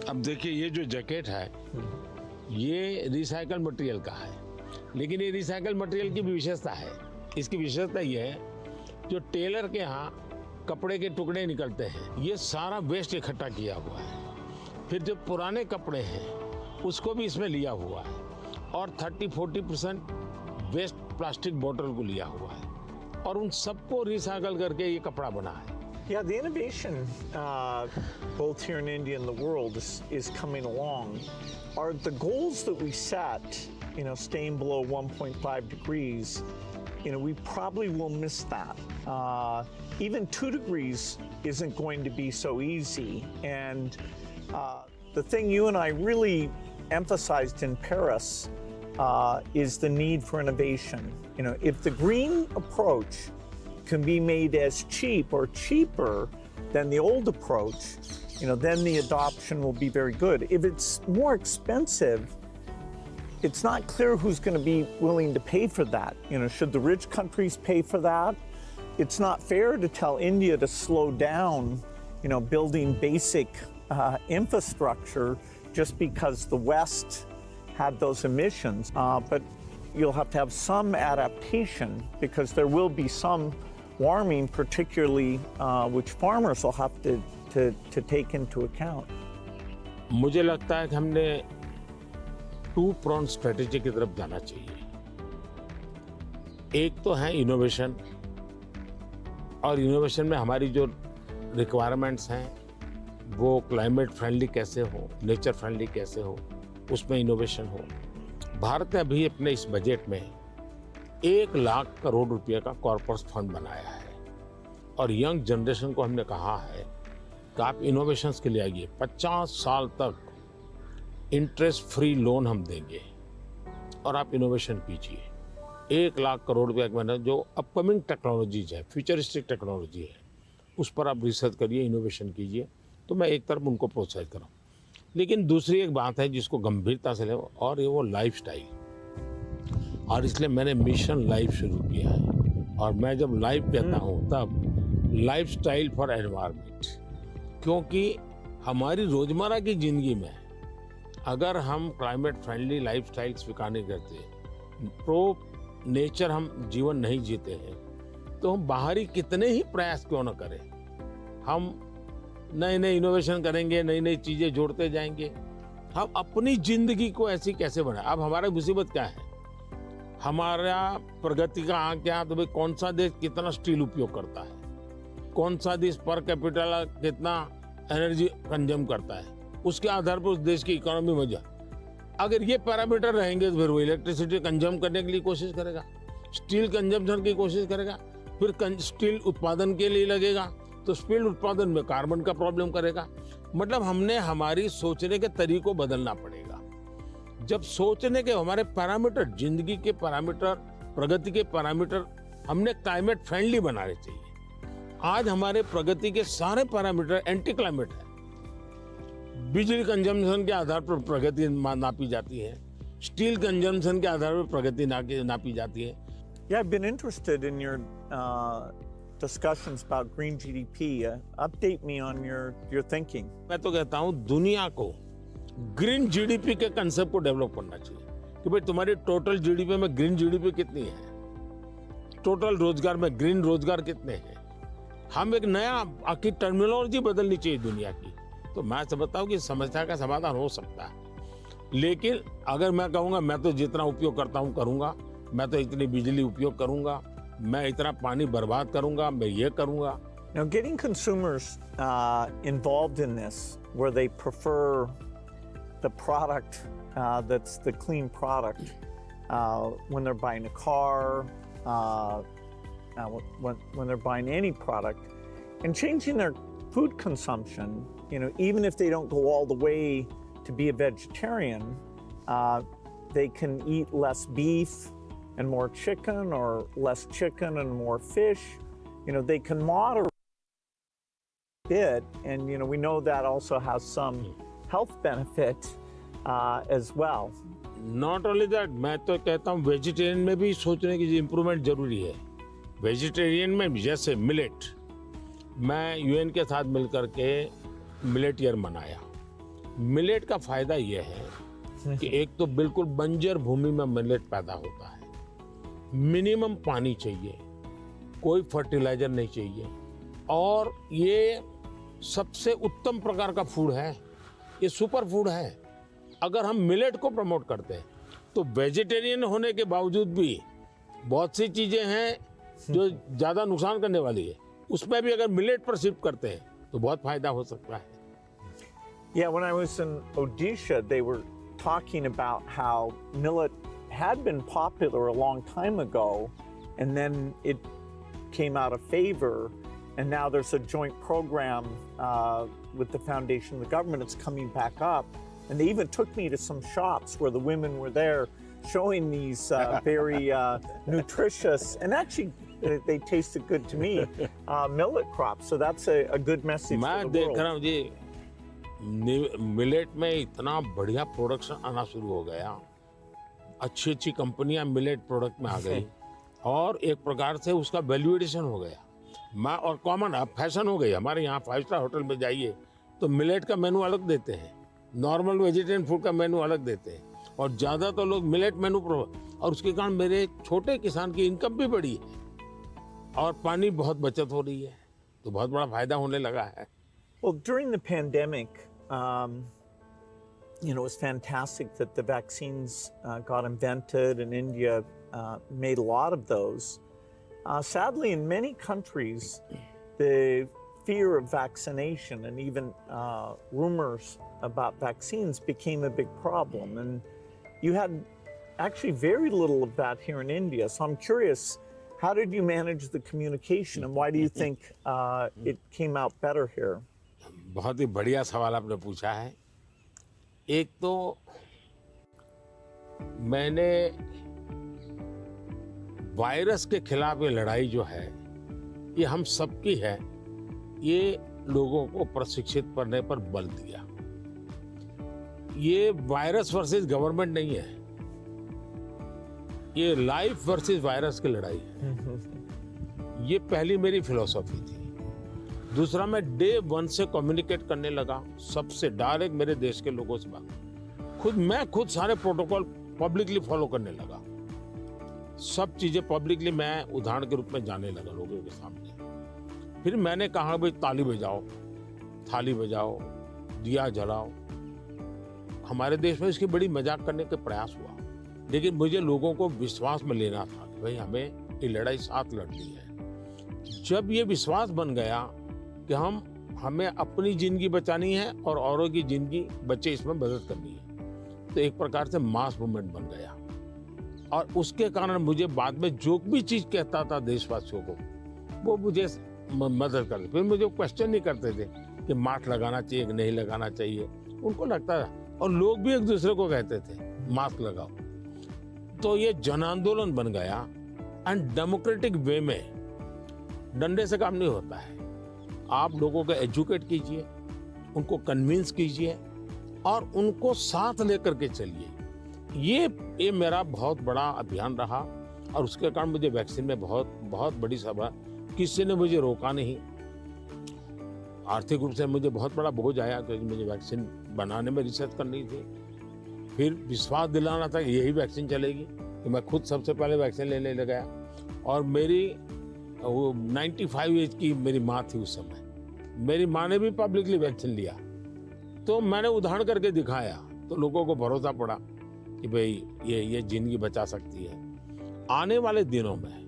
अब देखिए ये जो जैकेट है ये रिसाइकल मटेरियल का है, लेकिन ये रिसाइकल मटेरियल की भी विशेषता है। इसकी विशेषता ये है जो टेलर के यहाँ कपड़े के टुकड़े निकलते हैं ये सारा वेस्ट इकट्ठा किया हुआ है। फिर जो पुराने कपड़े हैं उसको भी इसमें लिया हुआ है और 30-40% वेस्ट प्लास्टिक बोतल को लिया हुआ है और उन सबको रिसाइकल करके ये कपड़ा बना है। Yeah, the innovation both here in India and the world is coming along. Are the goals that we set, staying below 1.5 degrees, we probably will miss that. Even 2 degrees isn't going to be so easy. And the thing you and I really emphasized in Paris is the need for innovation. If the green approach can be made as cheap or cheaper than the old approach, then the adoption will be very good. If it's more expensive, it's not clear who's going to be willing to pay for that. Should the rich countries pay for that? It's not fair to tell India to slow down, building basic infrastructure just because the West had those emissions. But you'll have to have some adaptation because there will be some warming, particularly which farmers will have to take into account. मुझे लगता है कि हमने 2-pronged strategy की तरफ जाना चाहिए। एक तो है इनोवेशन, और इनोवेशन में हमारी जो रिक्वायरमेंट्स हैं वो क्लाइमेट फ्रेंडली कैसे हो, नेचर फ्रेंडली कैसे हो, उसमें इनोवेशन हो। भारत ने अभी अपने इस बजट में 1 लाख करोड़ रुपए का कॉर्पस फंड बनाया है और यंग जनरेशन को हमने कहा है कि आप इनोवेशंस के लिए आइए। 50 साल तक इंटरेस्ट फ्री लोन हम देंगे और आप इनोवेशन कीजिए। 1 लाख करोड़ रुपए का मैंने जो अपकमिंग टेक्नोलॉजीज है, फ्यूचरिस्टिक टेक्नोलॉजी है, उस पर आप रिसर्च करिए, इनोवेशन कीजिए। तो मैं एक तरफ उनको प्रोत्साहित करूँ। लेकिन दूसरी एक बात है जिसको गंभीरता से ले, और ये वो लाइफस्टाइल। और इसलिए मैंने मिशन लाइफ शुरू किया है। और मैं जब लाइफ कहता हूँ तब लाइफस्टाइल फॉर एनवायरनमेंट, क्योंकि हमारी रोजमर्रा की जिंदगी में अगर हम क्लाइमेट फ्रेंडली लाइफस्टाइल स्वीकार नहीं करते, प्रो नेचर हम जीवन नहीं जीते हैं, तो हम बाहरी कितने ही प्रयास क्यों न करें, हम नए नए इनोवेशन करेंगे, नई नई चीजें जोड़ते जाएंगे, हम अपनी जिंदगी को ऐसी कैसे बनाए। अब हमारी मुसीबत क्या है, हमारा प्रगति का आंक क्या, तो भाई कौन सा देश कितना स्टील उपयोग करता है, कौन सा देश पर कैपिटल कितना एनर्जी कंज्यूम करता है, उसके आधार पर उस देश की इकोनॉमी में जा। अगर ये पैरामीटर रहेंगे तो फिर वो इलेक्ट्रिसिटी कंज्यूम करने के लिए कोशिश करेगा, स्टील कंजम्पशन की कोशिश करेगा, फिर स्टील उत्पादन के लिए लगेगा, तो स्टील उत्पादन में कार्बन का प्रॉब्लम करेगा। मतलब हमने हमारी सोचने के तरीकों बदलना पड़ेगा। जब सोचने के हमारे पैरामीटर, जिंदगी के पैरामीटर, प्रगति के पैरामीटर हमने क्लाइमेट फ्रेंडली बनाने चाहिए। आज हमारे प्रगति के सारे पैरामीटर एंटी क्लाइमेट है। बिजली कंजम्पशन के आधार पर प्रगति नापी जाती है, स्टील कंजम्पशन के आधार पर प्रगति नापी जाती है। Yeah, I've been interested in your discussions about green GDP. Update me on your thinking. मैं तो कहता हूँ दुनिया को ग्रीन जीडीपी के कंसेप्ट को डेवलप करना चाहिए कि भाई तुम्हारी टोटल जीडीपी में ग्रीन जीडीपी कितनी है, टोटल रोजगार में ग्रीन रोजगार कितने हैं। हम एक नया आखिर टर्मिनोलॉजी बदलनी चाहिए दुनिया की। तो मैं समझता हूँ कि समस्या का समाधान हो सकता है। लेकिन अगर मैं कहूँगा मैं तो जितना उपयोग करता हूँ करूँगा, मैं तो इतनी बिजली उपयोग करूँगा, मैं इतना पानी बर्बाद करूँगा, मैं ये करूँगा। Now, getting consumers involved in this, where they prefer the product that's the clean product when they're buying a car, when they're buying any product, and changing their food consumption. You know, even if they don't go all the way to be a vegetarian, they can eat less beef and more chicken, or less chicken and more fish. You know, they can moderate a bit, and you know, we know that also has some health benefit as well. Not only that, मैं तो कहता हूँ vegetarian में भी सोचने की improvement जरूरी है। वेजिटेरियन में जैसे मिलेट, मैं यूएन के साथ मिलकर के मिलेट ईयर मनाया। मिलेट का फायदा यह है कि एक तो बिल्कुल बंजर भूमि में मिलेट पैदा होता है, मिनिमम पानी चाहिए, कोई फर्टिलाइजर नहीं चाहिए, और ये सबसे उत्तम प्रकार का फूड है, ये सुपर फूड है। अगर हम मिलेट को प्रमोट करते हैं तो वेजिटेरियन होने के बावजूद भी बहुत सी चीजें हैं जो ज्यादा नुकसान करने वाली है, उसमें भी अगर मिलेट पर शिफ्ट करते हैं तो बहुत फायदा हो सकता है। Yeah, when I was in Odisha, they were talking about how millet had been popular a long time ago, and then it came out of favor, and now there's a joint program with the foundation and the government. It's coming back up, and they even took me to some shops where the women were there showing these very nutritious, and actually they tasted good to me, millet crops. So that's a good message for the मैं देख world. रहा हूँ जी, millet में इतना बढ़िया production आना शुरू हो गया, अच्छी अच्छी कंपनियां मिलेट प्रोडक्ट में आ गई, और एक प्रकार से उसका वैल्यू एडिशन हो गया। मैं और कॉमन अब फैशन हो गई। हमारे यहाँ 5 स्टार होटल में जाइए तो मिलेट का मेनू अलग देते हैं, नॉर्मल वेजिटेरियन फूड का मेनू अलग देते हैं, और ज़्यादा तो लोग मिलेट मेनू और उसके कारण मेरे छोटे किसान की इनकम भी बढ़ी है और पानी बहुत बचत हो रही है, तो बहुत बड़ा फायदा होने लगा है। Well, during the pandemic, you know, it was fantastic that the vaccines got invented, and India made a lot of those. Sadly, in many countries, the fear of vaccination and even rumors about vaccines became a big problem. And you had actually very little of that here in India. So I'm curious, how did you manage the communication, and why do you think it came out better here? बहुत ही बढ़िया सवाल आपने पूछा है। एक तो मैंने virus के खिलाफ ये लड़ाई जो है ये हम सबकी है, ये लोगों को प्रशिक्षित करने पर बल दिया। ये वायरस वर्सेस गवर्नमेंट नहीं है, ये लाइफ वर्सेस वायरस की लड़ाई है। ये पहली मेरी फिलॉसफी थी। दूसरा, मैं डे 1 से कम्युनिकेट करने लगा सबसे डायरेक्ट, मेरे देश के लोगों से बात। मैं खुद सारे प्रोटोकॉल पब्लिकली फॉलो करने लगा। सब चीजें पब्लिकली मैं उदाहरण के रूप में जाने लगा लोगों के सामने। फिर मैंने कहा भाई ताली बजाओ, थाली बजाओ, दिया जलाओ। हमारे देश में इसकी बड़ी मजाक करने का प्रयास हुआ, लेकिन मुझे लोगों को विश्वास में लेना था कि भाई हमें ये लड़ाई साथ लड़नी है। जब ये विश्वास बन गया कि हमें अपनी जिंदगी बचानी है और औरों की जिंदगी बचे इसमें मदद करनी है, तो एक प्रकार से मास मूवमेंट बन गया। और उसके कारण मुझे बाद में जो भी चीज कहता था देशवासियों को, वो मुझे मदद करते। फिर मुझे क्वेश्चन नहीं करते थे कि मास्क लगाना चाहिए कि नहीं लगाना चाहिए, उनको लगता था। और लोग भी एक दूसरे को कहते थे मास्क लगाओ। तो ये जन आंदोलन बन गया। एंड डेमोक्रेटिक वे में डंडे से काम नहीं होता है। आप लोगों को एजुकेट कीजिए, उनको कन्विंस कीजिए और उनको साथ लेकर के चलिए। ये मेरा बहुत बड़ा अभियान रहा और उसके कारण मुझे वैक्सीन में बहुत बड़ी सभा, किसी ने मुझे रोका नहीं। आर्थिक रूप से मुझे बहुत बड़ा बोझ आया क्योंकि मुझे वैक्सीन बनाने में रिसर्च करनी थी। फिर विश्वास दिलाना था कि यही वैक्सीन चलेगी, कि मैं खुद सबसे पहले वैक्सीन लेने लग गया। और मेरी 95 एज की मेरी माँ थी उस समय। मेरी माँ ने भी पब्लिकली वैक्सीन लिया, तो मैंने उदाहरण करके दिखाया, तो लोगों को भरोसा पड़ा कि भाई ये जिंदगी बचा सकती है। आने वाले दिनों में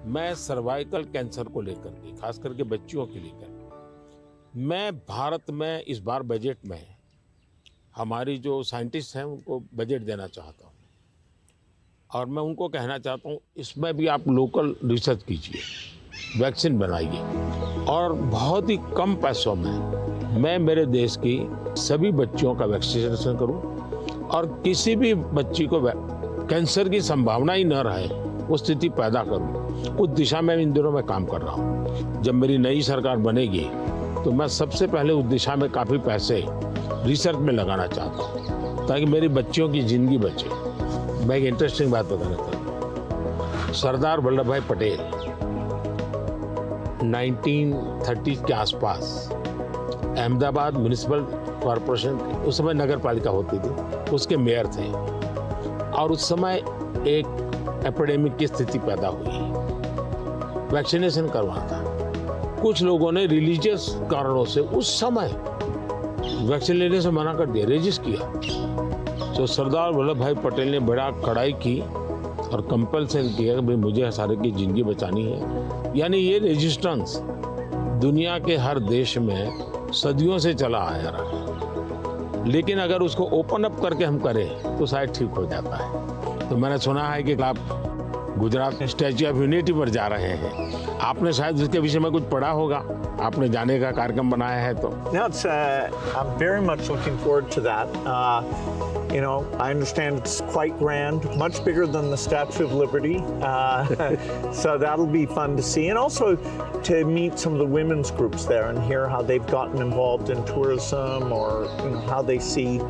मैं सर्वाइकल कैंसर को लेकर के, खास करके बच्चियों के लेकर, मैं भारत में इस बार बजट में हमारी जो साइंटिस्ट हैं उनको बजट देना चाहता हूँ। और मैं उनको कहना चाहता हूँ इसमें भी आप लोकल रिसर्च कीजिए, वैक्सीन बनाइए और बहुत ही कम पैसों में मैं मेरे देश की सभी बच्चियों का वैक्सीनेशन करूँ और किसी भी बच्ची को कैंसर की संभावना ही न रहे वो स्थिति पैदा करूँ। उस दिशा में इन दिनों मैं काम कर रहा हूँ। जब मेरी नई सरकार बनेगी तो मैं सबसे पहले उस दिशा में काफ़ी पैसे रिसर्च में लगाना चाहता हूँ ताकि मेरी बच्चियों की जिंदगी बचे। मैं एक इंटरेस्टिंग बात बताना चाहता हूँ। सरदार वल्लभ भाई पटेल 1930 के आसपास अहमदाबाद म्युनिसिपल कॉरपोरेशन, उस समय नगर पालिका होती थी, उसके मेयर थे। और उस समय एक एपिडेमिक की स्थिति पैदा हुई, वैक्सीनेशन करवाना था। कुछ लोगों ने रिलीजियस कारणों से उस समय वैक्सीन लेने से मना कर दिया, रेजिस्ट किया। तो सरदार वल्लभ भाई पटेल ने बड़ा कड़ाई की और कंपल्सन किया कि भाई मुझे सारे की जिंदगी बचानी है। यानी ये रेजिस्टेंस दुनिया के हर देश में सदियों से चला आया रहा है, लेकिन अगर उसको ओपन अप करके हम करें तो शायद ठीक हो जाता है। तो मैंने सुना है कि आप गुजरात में स्टैच्यू ऑफ यूनिटी पर जा रहे हैं, आपने शायद उसके विषय में कुछ पढ़ा होगा, आपने जाने का कार्यक्रम बनाया है तो। I'm very much looking forward to that. You know, I understand it's quite grand, much bigger than the Statue of Liberty. So that'll be fun to see. And also to meet some of the women's groups there and hear how they've gotten involved in tourism or how they see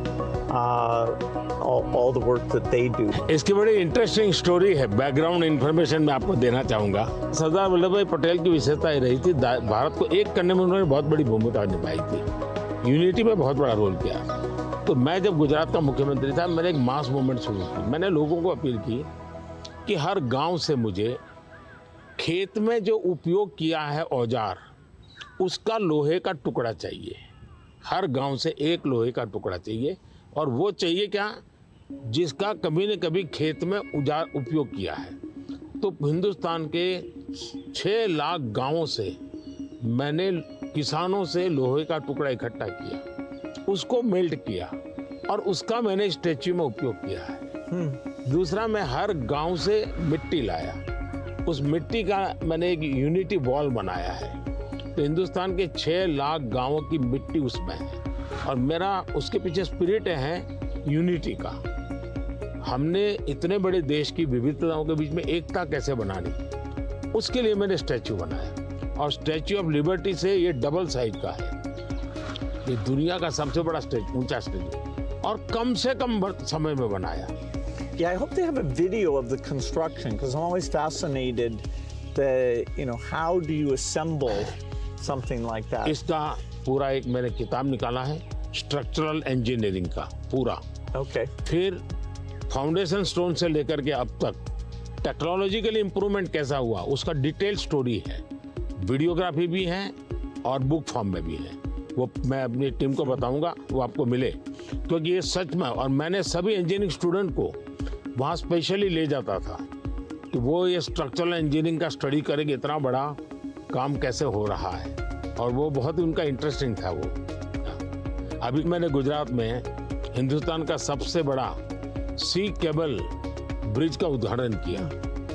all the work that they do. इसकी बड़ी interesting story है, background information मैं आपको देना चाहूँगा। सरदार वल्लभ भाई पटेल की विशेषता ये रही थी, भारत को एक करने में उन्होंने बहुत बड़ी भूमिका निभाई थी, यूनिटी में बहुत बड़ा रोल किया। तो मैं जब गुजरात का मुख्यमंत्री था, मैंने एक मास मूवमेंट शुरू की। मैंने लोगों को अपील की कि हर गांव से मुझे खेत में जो उपयोग किया है औजार, उसका लोहे का टुकड़ा चाहिए। हर गांव से एक लोहे का टुकड़ा चाहिए, और वो चाहिए क्या, जिसका कभी न कभी खेत में उपयोग किया है। तो हिंदुस्तान के 6 लाख गांवों से मैंने किसानों से लोहे का टुकड़ा इकट्ठा किया, उसको मेल्ट किया और उसका मैंने स्टैच्यू में उपयोग किया है। दूसरा, मैं हर गांव से मिट्टी लाया, उस मिट्टी का मैंने एक यूनिटी वॉल बनाया है। तो हिंदुस्तान के 6 लाख गांवों की मिट्टी उसमें है और मेरा उसके पीछे स्पिरिट है यूनिटी का। हमने इतने बड़े देश की विविधताओं के बीच में एकता कैसे बनानी, उसके लिए मैंने स्टैच्यू बनाया। और स्टैच्यू ऑफ लिबर्टी से ये डबल साइज का है, ये दुनिया का सबसे बड़ा ऊंचा स्टैच्यू। और कम से कम समय में बनाया। Yeah, I hope they have a video of the construction because I'm always fascinated how do you assemble something like that? इसका पूरा एक मैंने किताब निकाला है स्ट्रक्चरल इंजीनियरिंग का पूरा। Okay. फिर फाउंडेशन स्टोन से लेकर के अब तक टेक्नोलॉजिकल इम्प्रूवमेंट कैसा हुआ उसका डिटेल स्टोरी है, वीडियोग्राफी भी है और बुक फॉर्म में भी है। वो मैं अपनी टीम को बताऊंगा, वो आपको मिले, क्योंकि ये सच में, और मैंने सभी इंजीनियरिंग स्टूडेंट को वहाँ स्पेशली ले जाता था कि वो ये स्ट्रक्चरल इंजीनियरिंग का स्टडी करेंगे, इतना बड़ा काम कैसे हो रहा है, और वो बहुत उनका इंटरेस्टिंग था। वो अभी मैंने गुजरात में हिंदुस्तान का सबसे बड़ा सी केबल ब्रिज का उद्घाटन किया,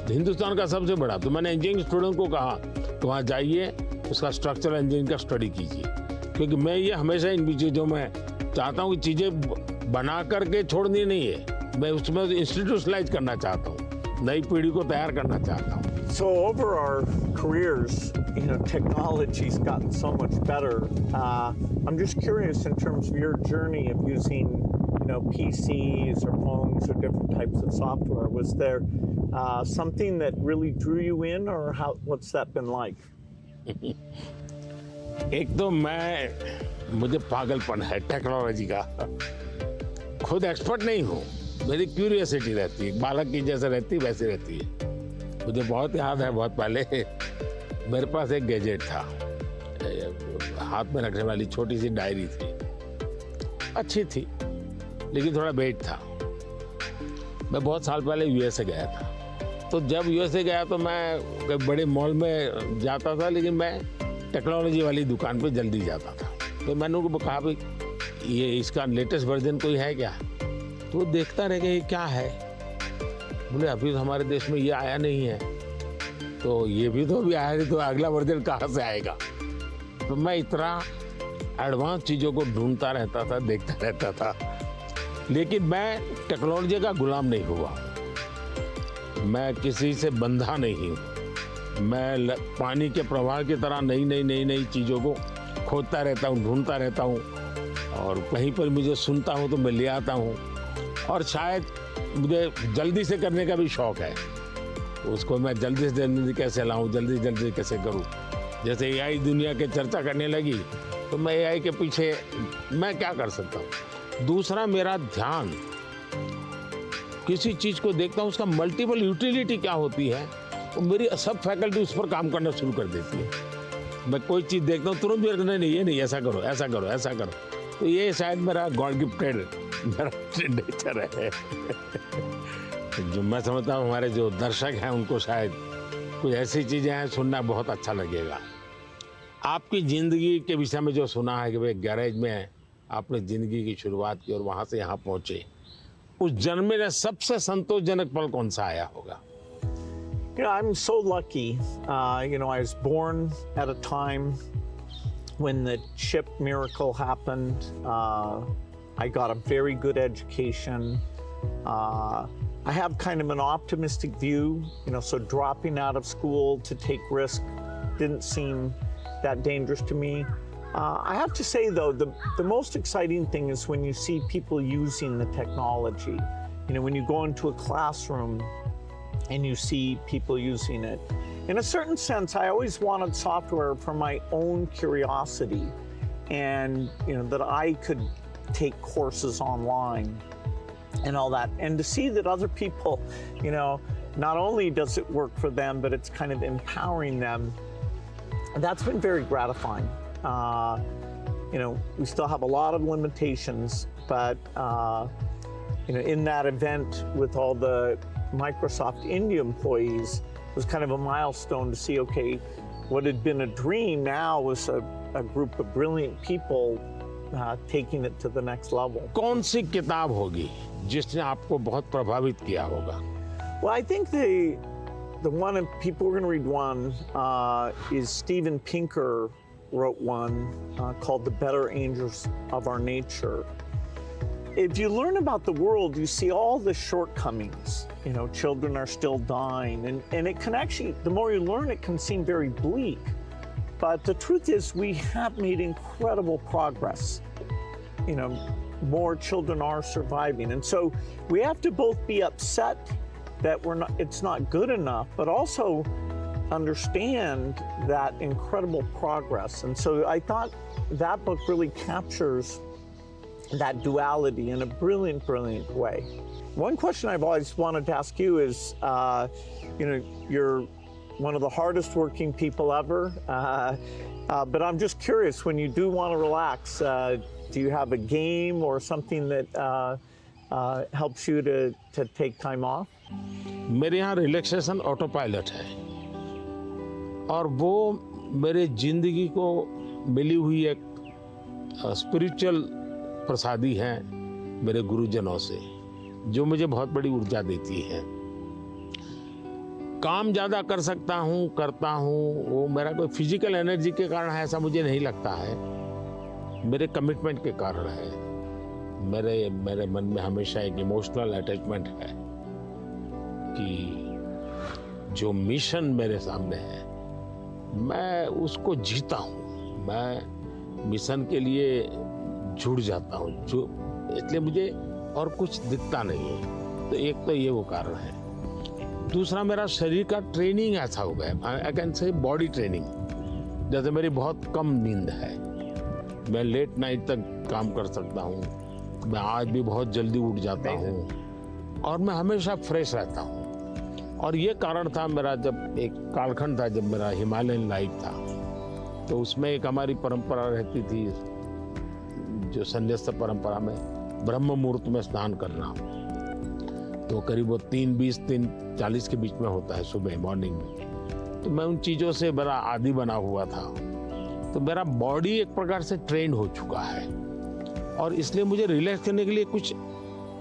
हिंदुस्तान का सबसे बड़ा। तो मैंने इंजीनियरिंग स्टूडेंट को कहा तो वहाँ जाइए, उसका स्ट्रक्चरल इंजीनियरिंग का स्टडी कीजिए, क्योंकि मैं ये हमेशा इन चीज़ों में चाहता हूँ कि चीज़ें बना करके छोड़नी नहीं है, मैं उसमें इंस्टीट्यूशनलाइज करना चाहता हूँ, नई पीढ़ी को तैयार करना चाहता हूँ। So over our careers, technology's gotten so much better. I'm just curious in terms of your journey of using, PCs or phones or different types of software. Was there something that really drew you in, or what's that been like? एक तो मुझे पागलपन है technology का, खुद expert नहीं हूँ, मेरी क्यूरियोसिटी रहती है, बालक की जैसे रहती वैसे रहती है। मुझे बहुत याद है, बहुत पहले मेरे पास एक गैजेट था, हाथ में रखने वाली छोटी सी डायरी थी, अच्छी थी लेकिन थोड़ा वेट था। मैं बहुत साल पहले यूएसए गया था, तो जब यूएसए गया तो मैं बड़े मॉल में जाता था, लेकिन मैं टेक्नोलॉजी वाली दुकान पे जल्दी जाता था। तो मैंने उनको कहा भाई ये इसका लेटेस्ट वर्जन कोई है क्या, तो वो देखता रह गया ये क्या है, बोले अभी तो हमारे देश में ये आया नहीं है, तो ये भी तो अभी आया नहीं, तो अगला वर्जन कहाँ से आएगा। तो मैं इतना एडवांस चीज़ों को ढूंढता रहता था, देखता रहता था, लेकिन मैं टेक्नोलॉजी का गुलाम नहीं हुआ, मैं किसी से बंधा नहीं हूँ, मैं पानी के प्रवाह की तरह नई चीज़ों को खोजता रहता हूँ, ढूंढता रहता हूँ, और कहीं पर मुझे सुनता हूँ तो मैं ले आता हूँ, और शायद मुझे जल्दी से करने का भी शौक़ है, उसको मैं जल्दी से जल्दी कैसे लाऊं, जल्दी कैसे करूं। जैसे एआई दुनिया के चर्चा करने लगी तो मैं एआई के पीछे मैं क्या कर सकता हूं। दूसरा, मेरा ध्यान किसी चीज़ को देखता हूं, उसका मल्टीपल यूटिलिटी क्या होती है, तो मेरी सब फैकल्टी उस पर काम करना शुरू कर देती है। मैं कोई चीज़ देखता हूँ तुरंत नहीं ये नहीं, ऐसा करो। तो ये शायद मेरा गॉड गिफ्टेड मेरा नेचर है। जो मैं समझता हूँ हमारे जो दर्शक हैं उनको शायद कुछ ऐसी चीज़ें हैं सुनना बहुत अच्छा लगेगा। आपकी ज़िंदगी के विषय में जो सुना है कि भाई गैरेज में आपने ज़िंदगी की शुरुआत की और वहाँ से यहाँ पहुँचे, उस जन्म में सबसे संतोषजनक पल कौन सा आया होगा? I'm so lucky. I was born at a time when the chip miracle happened. I got a very good education. I have kind of an optimistic view, so dropping out of school to take risk didn't seem that dangerous to me. I have to say, though, the most exciting thing is when you see people using the technology. When you go into a classroom and you see people using it. In a certain sense, I always wanted software for my own curiosity, and that I could take courses online and all that, and to see that other people, not only does it work for them, but it's kind of empowering them. That's been very gratifying. We still have a lot of limitations, but in that event with all the Microsoft India employees, it was kind of a milestone to see, okay, what had been a dream now was a group of brilliant people taking it to the next level. कौन सी किताब होगी जिसने आपको बहुत प्रभावित किया होगा? Well, I think the one, and people are going to read one, is Steven Pinker wrote one called The Better Angels of Our Nature. If you learn about the world, you see all the shortcomings. Children are still dying, and it can actually, the more you learn, it can seem very bleak. But the truth is, we have made incredible progress. more children are surviving. And so we have to both be upset that it's not good enough, but also understand that incredible progress. And so I thought that book really captures that duality in a brilliant, brilliant way. One question I've always wanted to ask you is, you're one of the hardest working people ever, but I'm just curious, when you do want to relax, do you have a game or something that helps you to take time off? मेरे यहाँ relaxation auto pilot है और वो मेरे जिंदगी को मिली हुई एक स्पिरिचुअल प्रसादी है मेरे गुरुजनों से, जो मुझे बहुत बड़ी ऊर्जा देती है। काम ज़्यादा कर सकता हूँ, करता हूँ, वो मेरा कोई फिजिकल एनर्जी के कारण है ऐसा मुझे नहीं लगता है, मेरे कमिटमेंट के कारण है। मेरे मन में हमेशा एक इमोशनल अटैचमेंट है कि जो मिशन मेरे सामने है मैं उसको जीता हूँ, मैं मिशन के लिए जुड़ जाता हूँ, इसलिए मुझे और कुछ दिखता नहीं है। तो एक तो ये वो कारण है। दूसरा, मेरा शरीर का ट्रेनिंग ऐसा हो गया, I can say body training. जैसे मेरी बहुत कम नींद है, मैं लेट नाइट तक काम कर सकता हूँ, मैं आज भी बहुत जल्दी उठ जाता हूँ और मैं हमेशा फ्रेश रहता हूँ। और ये कारण था मेरा, जब एक कालखंड था जब मेरा हिमालयन लाइफ था, तो उसमें एक हमारी परंपरा रहती थी, जो संन्यास्त परंपरा में ब्रह्म मुहूर्त में स्नान करना, तो करीब वो 3:20 3:40 के बीच में होता है सुबह मॉर्निंग में। तो मैं उन चीज़ों से बड़ा आदी बना हुआ था, तो मेरा बॉडी एक प्रकार से ट्रेंड हो चुका है और इसलिए मुझे रिलैक्स करने के लिए कुछ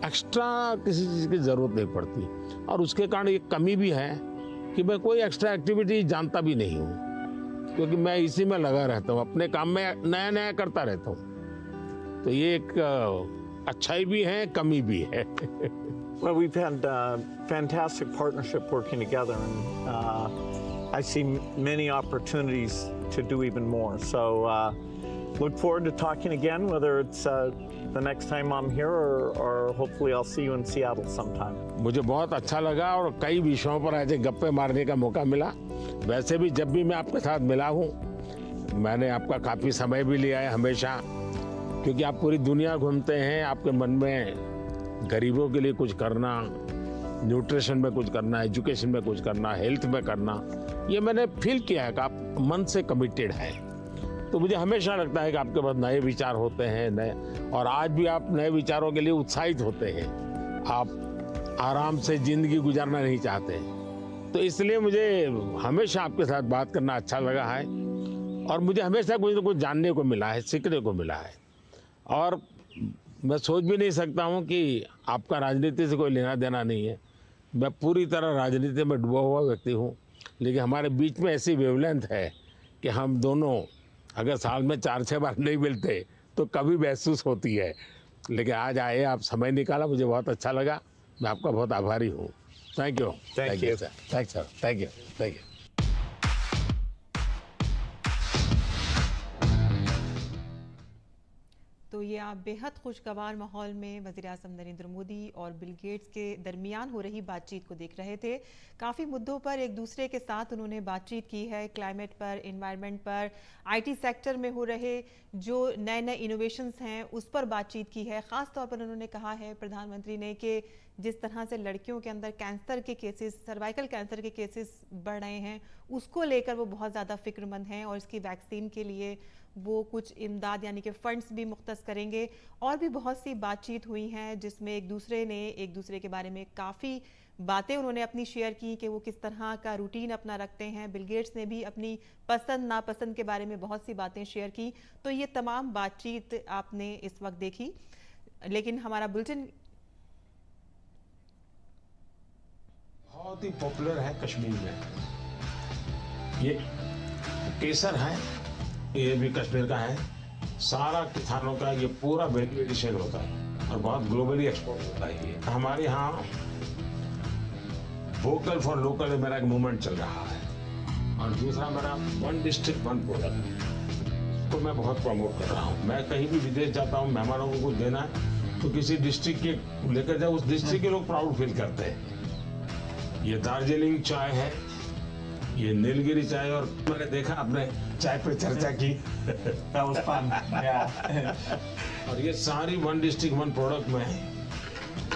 एक्स्ट्रा किसी चीज़ की ज़रूरत नहीं पड़ती। और उसके कारण एक कमी भी है कि मैं कोई एक्स्ट्रा एक्टिविटी जानता भी नहीं हूँ, क्योंकि मैं इसी में लगा रहता हूँ, अपने काम में नया नया करता रहता हूँ। तो ये एक अच्छाई भी है, कमी भी है। Well, we've had fantastic partnership working together, and I see many opportunities to do even more. So look forward to talking again, whether it's the next time I'm here or hopefully I'll see you in Seattle sometime. मुझे बहुत अच्छा लगा और कई विषयों पर ऐसे गप्पे मारने का मौका मिला। वैसे भी जब भी मैं आपके साथ मिला हूँ, मैंने आपका काफ़ी समय भी लिया है हमेशा, क्योंकि आप पूरी दुनिया घूमते हैं, आपके मन में गरीबों के लिए कुछ करना, न्यूट्रिशन में कुछ करना, एजुकेशन में कुछ करना, हेल्थ में करना, ये मैंने फील किया है कि आप मन से कमिटेड हैं। तो मुझे हमेशा लगता है कि आपके पास नए विचार होते हैं, नए, और आज भी आप नए विचारों के लिए उत्साहित होते हैं। आप आराम से ज़िंदगी गुजारना नहीं चाहते, तो इसलिए मुझे हमेशा आपके साथ बात करना अच्छा लगा है और मुझे हमेशा कुछ न कुछ जानने को मिला है, सीखने को मिला है। और मैं सोच भी नहीं सकता हूँ कि आपका राजनीति से कोई लेना देना नहीं है, मैं पूरी तरह राजनीति में डूबा हुआ व्यक्ति हूँ, लेकिन हमारे बीच में ऐसी वेवलेंथ है कि हम दोनों अगर साल में 4-6 बार नहीं मिलते तो कभी महसूस होती है। लेकिन आज आए, आप समय निकाला, मुझे बहुत अच्छा लगा, मैं आपका बहुत आभारी हूँ। Thank you sir, thank you. तो ये आप बेहद खुशगवार माहौल में वज़ीर-ए-आज़म नरेंद्र मोदी और बिल गेट्स के दरमियान हो रही बातचीत को देख रहे थे। काफ़ी मुद्दों पर एक दूसरे के साथ उन्होंने बातचीत की है, क्लाइमेट पर, एनवायरनमेंट पर, आईटी सेक्टर में हो रहे जो नए नए इनोवेशंस हैं उस पर बातचीत की है। ख़ास तौर पर उन्होंने कहा है प्रधानमंत्री ने कि जिस तरह से लड़कियों के अंदर कैंसर के केसेस, सर्वाइकल कैंसर के केसेस बढ़ रहे हैं, उसको लेकर वो बहुत ज़्यादा फ़िक्रमंद हैं और इसकी वैक्सीन के लिए वो कुछ इमदाद यानी कि फ़ंड्स भी मुख्तस करेंगे। और भी बहुत सी बातचीत हुई हैं जिसमें एक दूसरे के बारे में काफ़ी बातें उन्होंने अपनी शेयर की कि वो किस तरह का रूटीन अपना रखते हैं। बिल गेट्स ने भी अपनी पसंद नापसंद के बारे में बहुत सी बातें शेयर की। तो ये तमाम बातचीत आपने इस वक्त देखी, लेकिन हमारा बुलेटिन बहुत ही पॉपुलर है कश्मीर में। ये केसर है, ये भी कश्मीर का है, सारा किसानों का ये पूरा वैल्यू एडिशन होता है और बहुत ग्लोबली एक्सपोर्ट होता है। ये हमारे यहाँ वोकल फॉर लोकल मेरा एक मूवमेंट चल रहा है और दूसरा मेरा 1 डिस्ट्रिक्ट 1 प्रोडक्ट। को मैं बहुत प्रमोट कर रहा हूँ। मैं कहीं भी विदेश जाता हूँ, मेहमानों को कुछ देना है तो किसी डिस्ट्रिक्ट के लेकर जाओ, उस डिस्ट्रिक्ट के लोग प्राउड फील करते हैं। ये दार्जिलिंग चाय है, ये नीलगिरी चाय, और मैंने देखा आपने चाय पे चर्चा की। That was fun. Yeah. और ये सारी वन डिस्ट्रिक्ट वन प्रोडक्ट में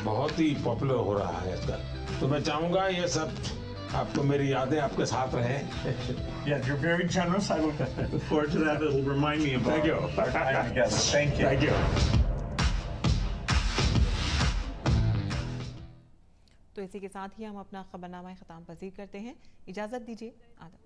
बहुत ही पॉपुलर हो रहा है इसका। तो मैं चाहूँगा ये सब आपको, मेरी यादें आपके साथ रहे। Yeah, you're very generous. I look forward to that. It'll remind me about Thank you. our time together. Thank you. Thank you. तो इसी के साथ ही हम अपना खबरनामा ख़त्म पजीर करते हैं। इजाज़त दीजिए, आदाब।